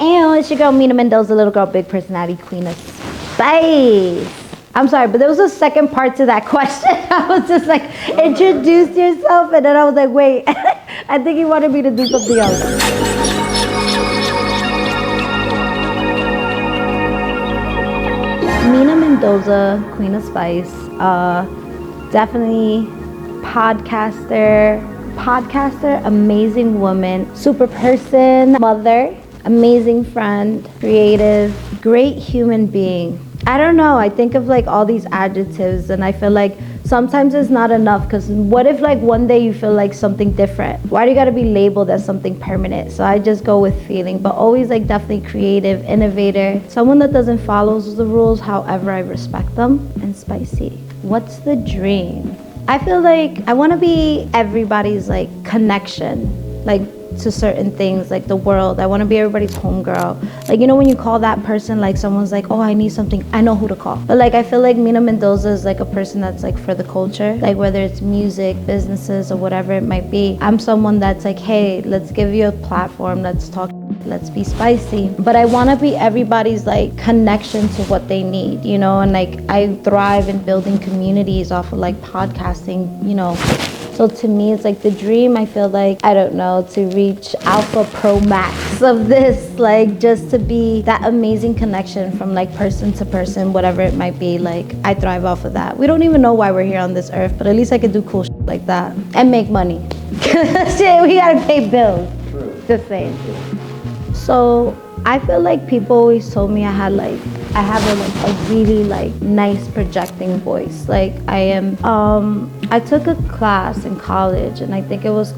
Ew, it's your girl Mina Mendoza, little girl, big personality, queen of spice. I'm sorry, but there was a second part to that question. I was just like, introduce yourself, and then I was like, wait, I think he wanted me to do something else. Mina Mendoza, queen of spice, definitely podcaster, amazing woman, super person, mother, amazing friend, creative, great human being. I don't know, I think of like all these adjectives and I feel like sometimes it's not enough, because what if like one day you feel like something different? Why do you gotta be labeled as something permanent? So I just go with feeling, but always like definitely creative, innovator, someone that doesn't follow the rules, however I respect them, and spicy. What's the dream? I feel like I wanna be everybody's like connection, like to certain things, like the world. I want to be everybody's homegirl. Like, you know, when you call that person, like someone's like, oh, I need something, I know who to call. But like, I feel like Mina Mendoza is like a person that's like for the culture, like whether it's music, businesses, or whatever it might be. I'm someone that's like, hey, let's give you a platform, let's talk, let's be spicy. But I want to be everybody's like connection to what they need, you know. And like, I thrive in building communities off of like podcasting, you know. So to me, it's like the dream, I feel like, I don't know, to reach Alpha Pro Max of this, like just to be that amazing connection from like person to person, whatever it might be. Like, I thrive off of that. We don't even know why we're here on this earth, but at least I could do cool shit like that and make money. Shit, we gotta pay bills. True. Just saying. So I feel like people always told me I have a really like nice projecting voice. Like I took a class in college and I think it was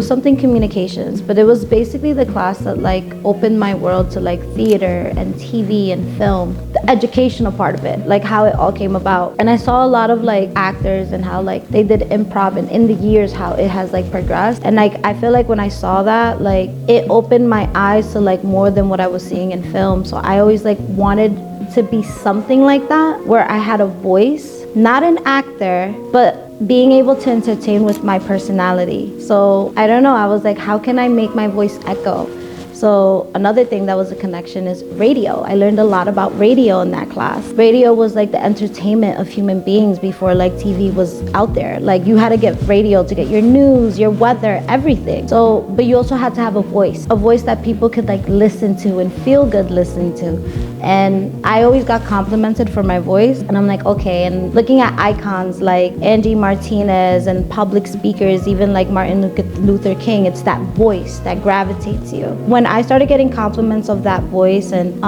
something communications, but it was basically the class that like opened my world to like theater and TV and film, the educational part of it, like how it all came about. And I saw a lot of like actors and how like they did improv, and in the years how it has like progressed. And like I feel like when I saw that, like it opened my eyes to like more than what I was seeing in film. So I always like wanted to be something like that, where I had a voice, not an actor, but being able to entertain with my personality. So I don't know, I was like, how can I make my voice echo? So another thing that was a connection is radio. I learned a lot about radio in that class. Radio was like the entertainment of human beings before like TV was out there. Like you had to get radio to get your news, your weather, everything. So, but you also had to have a voice that people could like listen to and feel good listening to. And I always got complimented for my voice, and I'm like, okay. And looking at icons like Angie Martinez and public speakers, even like Martin Luther King, it's that voice that gravitates you. When I started getting compliments of that voice, and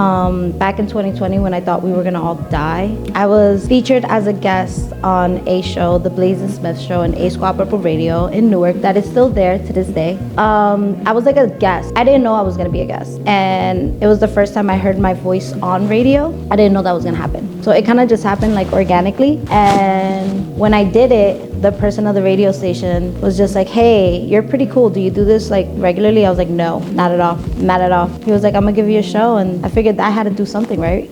back in 2020 when I thought we were gonna all die, I was featured as a guest on a show, the Blaze and Smith show, on A Squad Purple Radio in Newark, that is still there to this day. I was like a guest. I didn't know I was gonna be a guest, and it was the first time I heard my voice on radio. I didn't know that was gonna happen. So it kind of just happened like organically. And when I did it, the person of the radio station was just like, hey, you're pretty cool. Do you do this like regularly? I was like, no, not at all. Not at all. He was like, I'm gonna give you a show. And I figured I had to do something, right?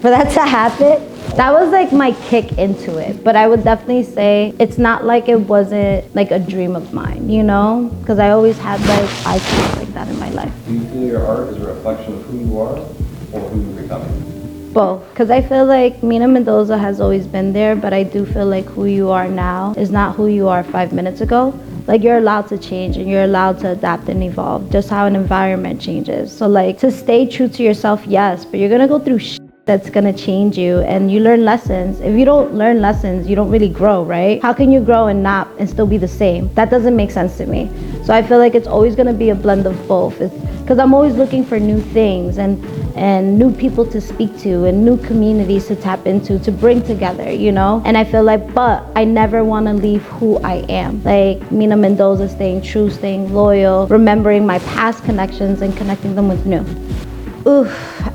For that to happen, that was like my kick into it. But I would definitely say it's not like it wasn't like a dream of mine, you know? Because I always had like icons like that in my life. Do you feel your art is a reflection of who you are or who you're becoming? Both, because I feel like Mina Mendoza has always been there, but I do feel like who you are now is not who you are 5 minutes ago. Like, you're allowed to change and you're allowed to adapt and evolve, just how an environment changes. So like, to stay true to yourself, yes, but you're gonna go through that's gonna change you, and you learn lessons. If you don't learn lessons, you don't really grow, right? How can you grow and still be the same? That doesn't make sense to me. So I feel like it's always gonna be a blend of both. Because I'm always looking for new things and new people to speak to and new communities to tap into, to bring together, you know? And I feel like, but I never wanna leave who I am. Like Mina Mendoza, staying true, staying loyal, remembering my past connections and connecting them with new. Oof,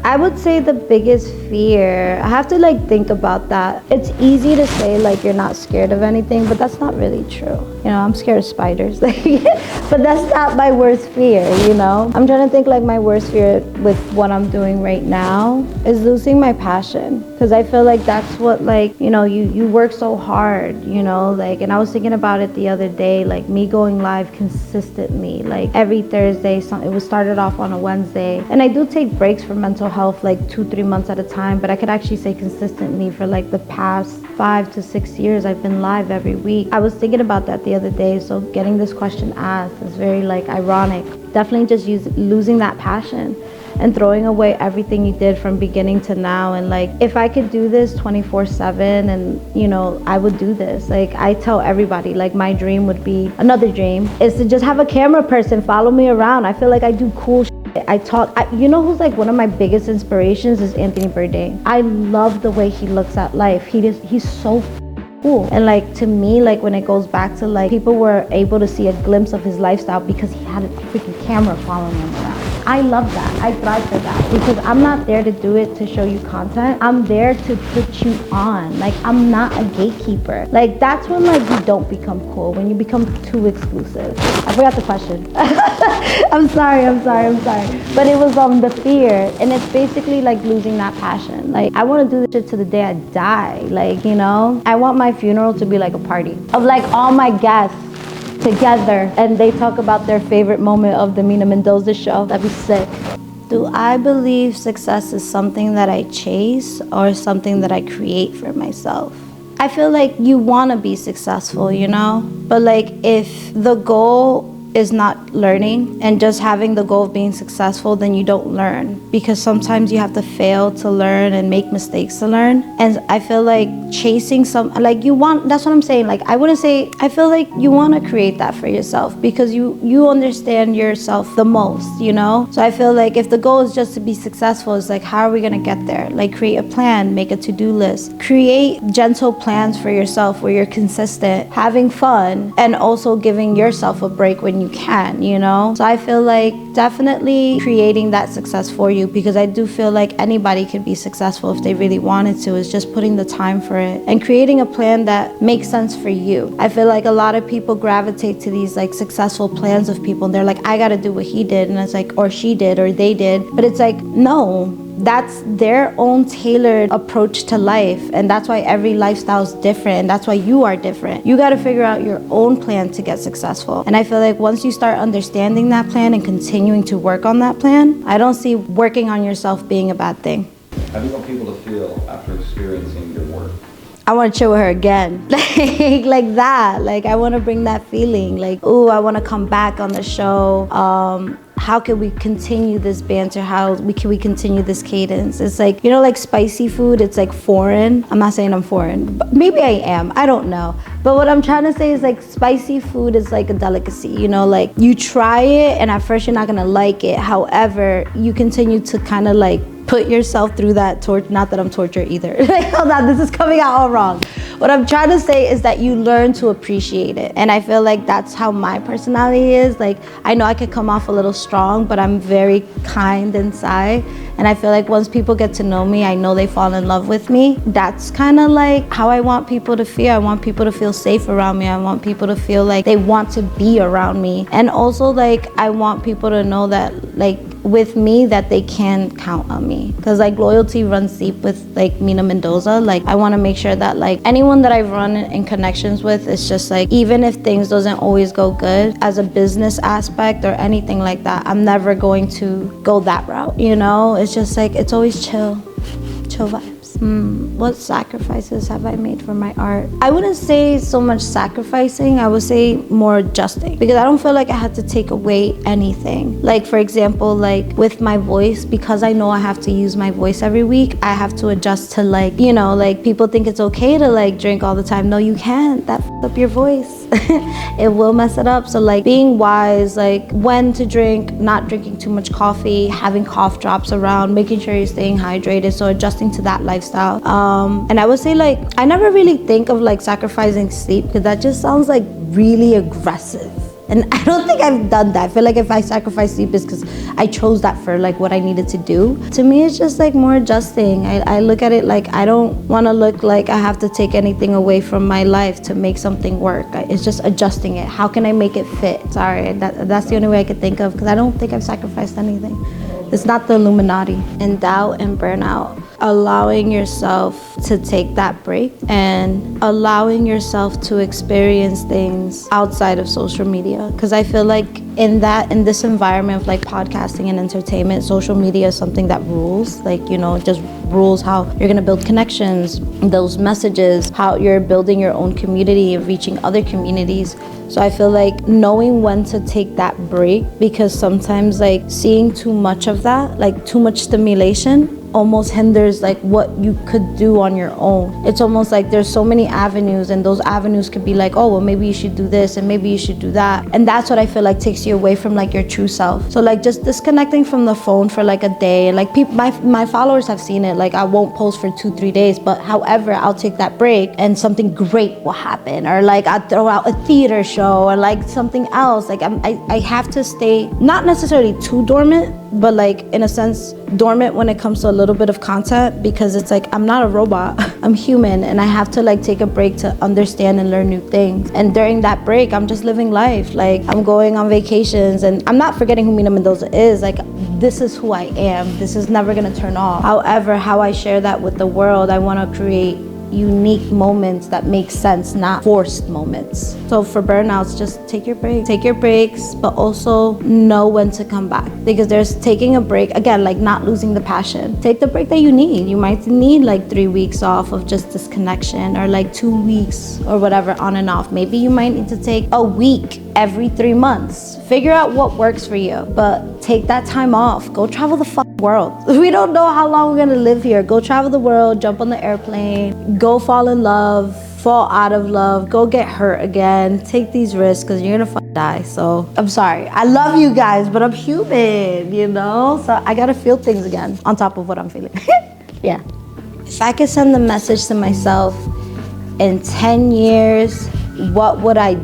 I would say the biggest fear, I have to like think about that. It's easy to say like you're not scared of anything, but that's not really true. You know, I'm scared of spiders. But that's not my worst fear, you know? I'm trying to think like my worst fear with what I'm doing right now is losing my passion. Because I feel like that's what, like, you know, you work so hard, you know, like, and I was thinking about it the other day, like me going live consistently, like every Thursday. It was started off on a Wednesday. And I do take breaks for mental health like 2-3 months at a time, but I could actually say consistently for like the past 5 to 6 years I've been live every week. I was thinking about that the other day, so getting this question asked is very like ironic. Definitely just losing that passion and throwing away everything you did from beginning to now. And like, if I could do this 24/7, and you know, I would do this. Like, I tell everybody, like, my dream would be, another dream is to just have a camera person follow me around. I feel like I do cool shit. You know who's like one of my biggest inspirations is Anthony Bourdain. I love the way he looks at life. He's so cool. And like, to me, like, when it goes back to like, people were able to see a glimpse of his lifestyle because he had a freaking camera following him around. I love that. I thrive for that, because I'm not there to do it to show you content. I'm there to put you on. Like, I'm not a gatekeeper. Like, that's when like you don't become cool, when you become too exclusive. I forgot the question. I'm sorry. But it was the fear, and it's basically like losing that passion. Like, I want to do this shit to the day I die. Like, you know, I want my funeral to be like a party of like all my guests together, and they talk about their favorite moment of the Mina Mendoza show. That'd be sick. Do I believe success is something that I chase or something that I create for myself? I feel like you want to be successful, you know? But like, if the goal is not learning and just having the goal of being successful, then you don't learn, because sometimes you have to fail to learn and make mistakes to learn. And I feel like chasing that's what I'm saying. Like, I feel like you want to create that for yourself, because you understand yourself the most, you know? So I feel like if the goal is just to be successful, it's like, how are we going to get there? Like, create a plan, make a to-do list, create gentle plans for yourself where you're consistent, having fun, and also giving yourself a break when you can, you know? So I feel like definitely creating that success for you, because I do feel like anybody could be successful if they really wanted to. It's just putting the time for it and creating a plan that makes sense for you. I feel like a lot of people gravitate to these like successful plans of people, and they're like, I gotta do what he did, and it's like, or she did, or they did. But it's like, no, that's their own tailored approach to life, and that's why every lifestyle is different, and that's why you are different. You got to figure out your own plan to get successful. And I feel like once you start understanding that plan and continuing to work on that plan, I don't see working on yourself being a bad thing. How do you want people to feel after experiencing your work? I want to chill with her again. like that. Like, I want to bring that feeling. Like, ooh, I want to come back on the show. How can we continue this banter? Can we continue this cadence? It's like, you know, like spicy food, it's like foreign. I'm not saying I'm foreign, but maybe I am. I don't know. But what I'm trying to say is like, spicy food is like a delicacy, you know, like you try it and at first you're not gonna like it. However, you continue to kind of like put yourself through that not that I'm tortured either. Like, hold on, this is coming out all wrong. What I'm trying to say is that you learn to appreciate it. And I feel like that's how my personality is. Like, I know I could come off a little strong, but I'm very kind inside. And I feel like once people get to know me, I know they fall in love with me. That's kind of like how I want people to feel. I want people to feel safe around me. I want people to feel like they want to be around me. And also, like, I want people to know that, like, with me, that they can count on me, because like loyalty runs deep with like Mina Mendoza. Like, I want to make sure that like anyone that I run in connections with, it's just like, even if things doesn't always go good as a business aspect or anything like that, I'm never going to go that route, you know? It's just like, it's always chill vibes. What sacrifices have I made for my art? I wouldn't say so much sacrificing, I would say more adjusting, because I don't feel like I had to take away anything. Like, for example, like with my voice, because I know I have to use my voice every week, I have to adjust to like, you know, like people think it's okay to like drink all the time. No, you can't. That f**ks up your voice. It will mess it up. So like being wise, like when to drink, not drinking too much coffee, having cough drops around, making sure you're staying hydrated. So adjusting to that lifestyle. And I would say like, I never really think of like sacrificing sleep, because that just sounds like really aggressive. And I don't think I've done that. I feel like if I sacrifice sleep, it's because I chose that for like what I needed to do. To me, it's just like more adjusting. I look at it like I don't want to look like I have to take anything away from my life to make something work. It's just adjusting it. How can I make it fit? Sorry, that's the only way I could think of, because I don't think I've sacrificed anything. It's not the Illuminati. In doubt and burnout, allowing yourself to take that break and allowing yourself to experience things outside of social media. Because I feel like in this environment of like podcasting and entertainment, social media is something that rules. Like, you know, it just rules how you're gonna build connections, those messages, how you're building your own community and reaching other communities. So I feel like knowing when to take that break, because sometimes like seeing too much of that, like too much stimulation, almost hinders like what you could do on your own. It's almost like there's so many avenues, and those avenues could be like, oh, well, maybe you should do this and maybe you should do that. And that's what I feel like takes you away from like your true self. So like just disconnecting from the phone for like a day. Like people, my followers have seen it. Like I won't post for 2-3 days, but however, I'll take that break and something great will happen. Or like I throw out a theater show or like something else. Like I have to stay not necessarily too dormant, but like in a sense dormant when it comes to a little bit of content, because it's like I'm not a robot. I'm human, and I have to like take a break to understand and learn new things. And during that break, I'm just living life. Like I'm going on vacations, and I'm not forgetting who Mina Mendoza is. Like this is who I am. This is never gonna turn off. However, how I share that with the world, I want to create unique moments that make sense, not forced moments. So for burnouts, just take your break. Take your breaks, but also know when to come back. Because there's taking a break, again, like not losing the passion. Take the break that you need. You might need like 3 weeks off of just disconnection, or like 2 weeks or whatever, on and off. Maybe you might need to take a week every 3 months. Figure out what works for you, but take that time off. Go travel the world. We don't know how long we're gonna live here. Go travel the world, jump on the airplane, go fall in love, fall out of love, go get hurt again. Take these risks, because you're gonna die. So I'm sorry. I love you guys, but I'm human, you know? So I gotta feel things again on top of what I'm feeling. Yeah. If I could send the message to myself in 10 years, what would I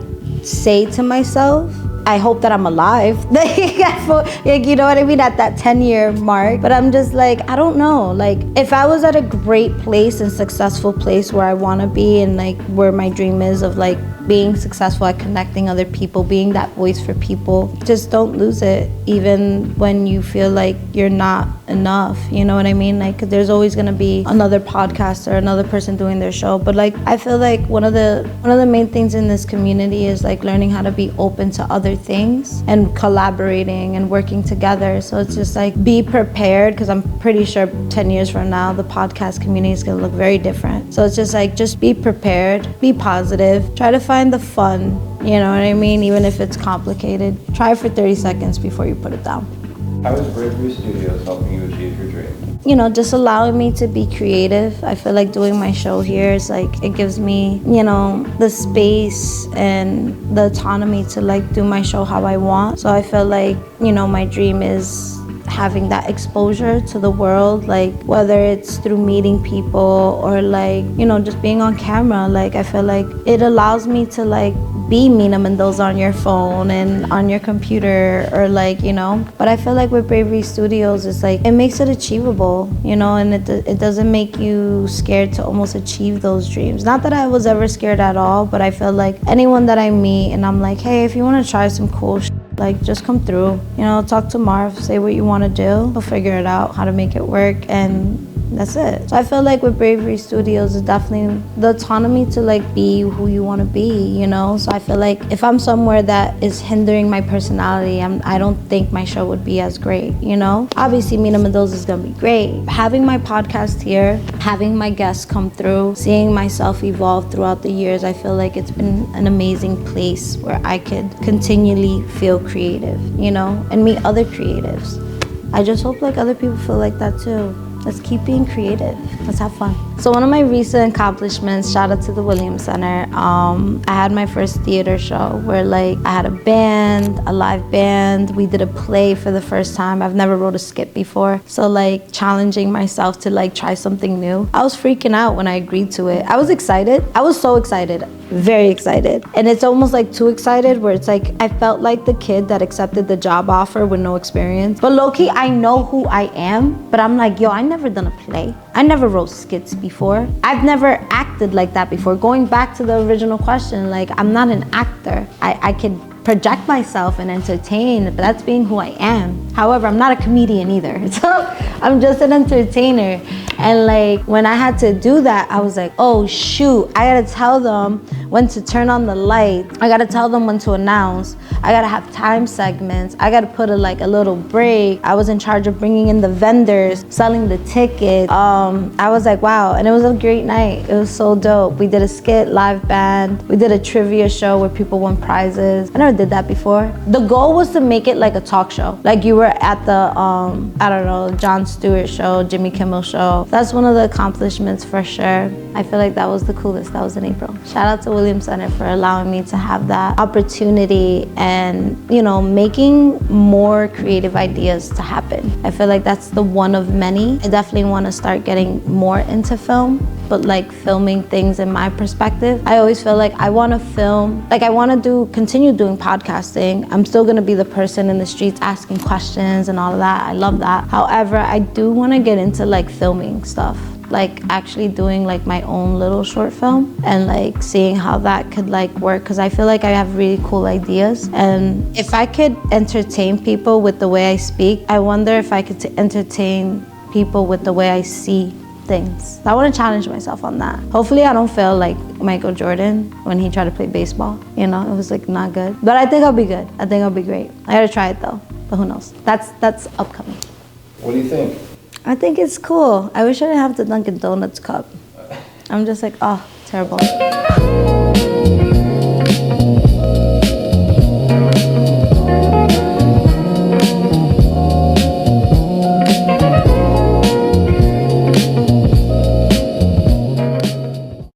say to myself? I hope that I'm alive. Like, you know what I mean? At that 10-year mark. But I'm just like, I don't know. Like, if I was at a great place and successful place where I want to be, and like where my dream is of like being successful at connecting other people, being that voice for people, just don't lose it, even when you feel like you're not enough. You know what I mean? Like, 'cause there's always gonna be another podcaster, another person doing their show. But like, I feel like one of the main things in this community is like learning how to be open to other things and collaborating and working together. So it's just like, be prepared, because I'm pretty sure 10 years from now the podcast community is gonna look very different. So it's just like, just be prepared, be positive, try to find the fun, you know what I mean? Even if it's complicated, try for 30 seconds before you put it down. How is Bravery Studios helping you achieve your dream? You know, just allowing me to be creative. I feel like doing my show here is like, it gives me, you know, the space and the autonomy to like do my show how I want. So I feel like, you know, my dream is having that exposure to the world, like whether it's through meeting people or like, you know, just being on camera. Like, I feel like it allows me to like be Mina Mendoza on your phone and on your computer, or like, you know. But I feel like with Bravery Studios, it's like, it makes it achievable, you know, and it doesn't make you scared to almost achieve those dreams. Not that I was ever scared at all, but I feel like anyone that I meet and I'm like, hey, if you want to try some cool shit, like, just come through, you know, talk to Marv, say what you want to do, he'll figure it out, how to make it work, and that's it. So I feel like with Bravery Studios is definitely the autonomy to like be who you want to be, you know. So I feel like if I'm somewhere that is hindering my personality, I don't think my show would be as great, you know. Obviously Mina Mendoza is gonna be great. Having my podcast here, having my guests come through, seeing myself evolve throughout the years, I feel like it's been an amazing place where I could continually feel creative, you know, and meet other creatives. I just hope like other people feel like that too. Let's keep being creative. Let's have fun. So one of my recent accomplishments, shout out to the Williams Center, I had my first theater show where like I had a band, a live band. We did a play for the first time. I've never wrote a skit before. So like challenging myself to like try something new. I was freaking out when I agreed to it. I was excited. I was so excited. very excited. And it's almost like too excited where it's like, I felt like the kid that accepted the job offer with no experience. But low-key, I know who I am, but I'm like, yo, I never done a play. I never wrote skits before. I've never acted like that before. Going back to the original question, like, I'm not an actor. I could project myself and entertain, but that's being who I am. However, I'm not a comedian either. So I'm just an entertainer. And like, when I had to do that, I was like, oh shoot, I gotta tell them when to turn on the light. I gotta tell them when to announce. I gotta have time segments. I gotta put a little break. I was in charge of bringing in the vendors, selling the tickets. I was like, wow, and it was a great night. It was so dope. We did a skit, live band. We did a trivia show where people won prizes. I never did that before. The goal was to make it like a talk show. Like you were at the, I don't know, Jon Stewart show, Jimmy Kimmel show. That's one of the accomplishments for sure. I feel like that was the coolest. That was in April. Shout out to Williams Center for allowing me to have that opportunity and, you know, making more creative ideas to happen. I feel like that's the one of many. I definitely want to start getting more into film, but like filming things in my perspective. I always feel like I want to film, like I want to continue doing podcasting. I'm still going to be the person in the streets asking questions and all of that. I love that. However, I do want to get into like filming stuff, like actually doing like my own little short film and like seeing how that could like work, because I feel like I have really cool ideas. And if I could entertain people with the way I speak, I wonder if I could entertain people with the way I see things. I want to challenge myself on that. Hopefully I don't fail like Michael Jordan when he tried to play baseball. You know, it was like not good. But I think I'll be good. I think I'll be great. I gotta try it though, but who knows? That's upcoming. What do you think? I think it's cool. I wish I didn't have the Dunkin' Donuts cup. I'm just like, oh, terrible.